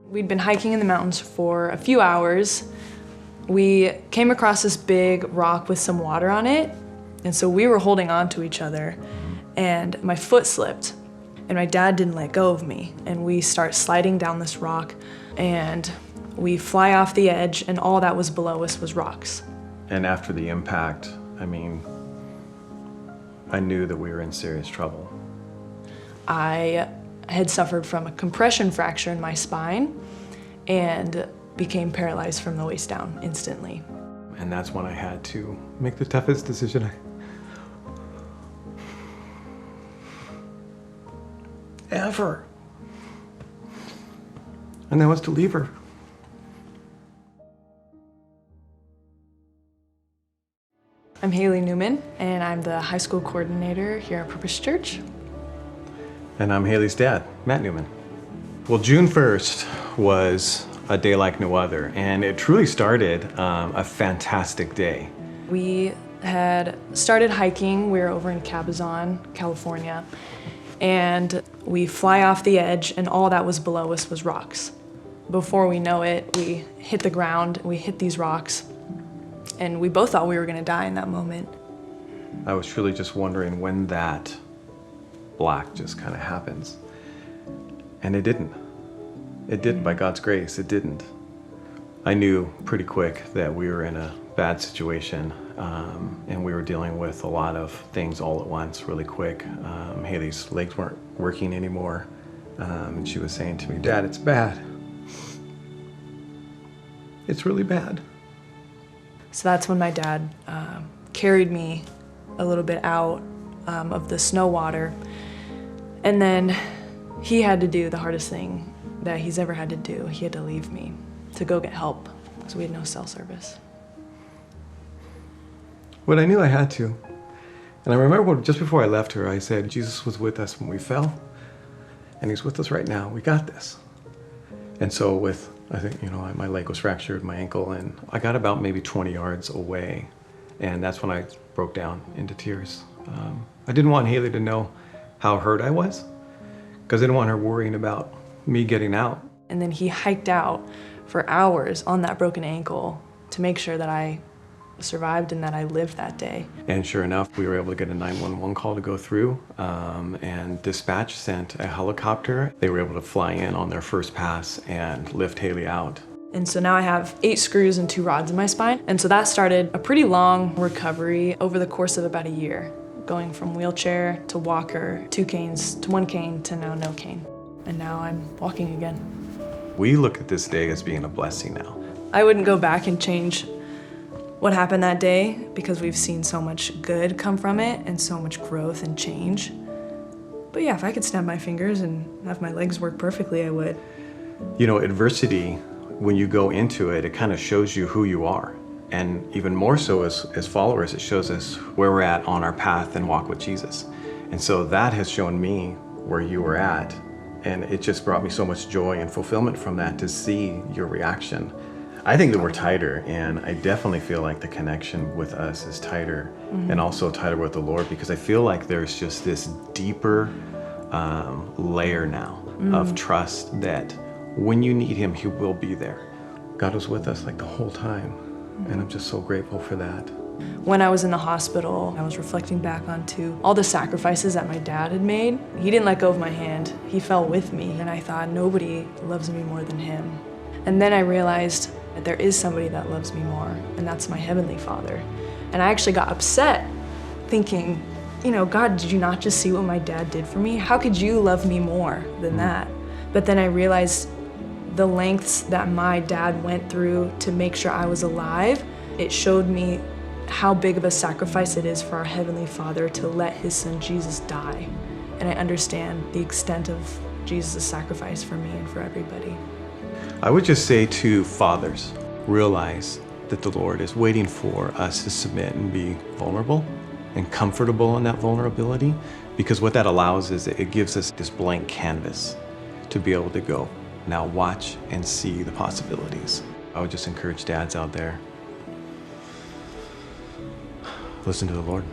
We'd been hiking in the mountains for a few hours. We came across this big rock with some water on it, and so we were holding on to each other, and my foot slipped, and my dad didn't let go of me, and we start sliding down this rock, and we fly off the edge, and all that was below us was rocks. And after the impact, I knew that we were in serious trouble. I had suffered from a compression fracture in my spine and became paralyzed from the waist down instantly. And that's when I had to make the toughest decision ever. And that was to leave her. I'm Haley Newman, and I'm the high school coordinator here at Purpose Church. And I'm Haley's dad, Matt Newman. Well, June 1st was a day like no other, and it truly started a fantastic day. We had started hiking. We were over in Cabazon, California, and we fly off the edge, and all that was below us was rocks. Before we know it, we hit the ground, we hit these rocks, and we both thought we were gonna die in that moment. I was truly just wondering when that black just kind of happens. And it didn't. It didn't, by God's grace, it didn't. I knew pretty quick that we were in a bad situation, and we were dealing with a lot of things all at once, really quick. Haley's legs weren't working anymore, and she was saying to me, "Dad, it's bad. It's really bad." So that's when my dad carried me a little bit out of the snow water. And then he had to do the hardest thing that he's ever had to do. He had to leave me to go get help because we had no cell service. But I knew I had to. And I remember just before I left her, I said, Jesus was with us when we fell, and he's with us right now. We got this. And so I think, my leg was fractured, my ankle, and I got about maybe 20 yards away. And that's when I broke down into tears. I didn't want Haley to know how hurt I was, because I didn't want her worrying about me getting out. And then he hiked out for hours on that broken ankle to make sure that I survived and that I lived that day. And sure enough, we were able to get a 911 call to go through, and dispatch sent a helicopter. They were able to fly in on their first pass and lift Haley out. And so now I have 8 screws and 2 rods in my spine. And so that started a pretty long recovery over the course of about a year, going from wheelchair to walker, 2 canes to 1 cane to now no cane. And now I'm walking again. We look at this day as being a blessing now. I wouldn't go back and change what happened that day because we've seen so much good come from it and so much growth and change. But yeah, if I could snap my fingers and have my legs work perfectly, I would. Adversity, when you go into it, it kind of shows you who you are. And even more so as followers, it shows us where we're at on our path and walk with Jesus. And so that has shown me where you were at. And it just brought me so much joy and fulfillment from that to see your reaction. I think that we're tighter, and I definitely feel like the connection with us is tighter, and also tighter with the Lord, because I feel like there's just this deeper layer now of trust that when you need him, he will be there. God was with us like the whole time, and I'm just so grateful for that. When I was in the hospital, I was reflecting back onto all the sacrifices that my dad had made. He didn't let go of my hand. He fell with me, and I thought, nobody loves me more than him. And then I realized that there is somebody that loves me more, and that's my Heavenly Father. And I actually got upset, thinking, God, did you not just see what my dad did for me? How could you love me more than that? But then I realized the lengths that my dad went through to make sure I was alive. It showed me how big of a sacrifice it is for our Heavenly Father to let his son Jesus die. And I understand the extent of Jesus' sacrifice for me and for everybody. I would just say to fathers, realize that the Lord is waiting for us to submit and be vulnerable and comfortable in that vulnerability, because what that allows is it gives us this blank canvas to be able to go, now watch and see the possibilities. I would just encourage dads out there, listen to the Lord.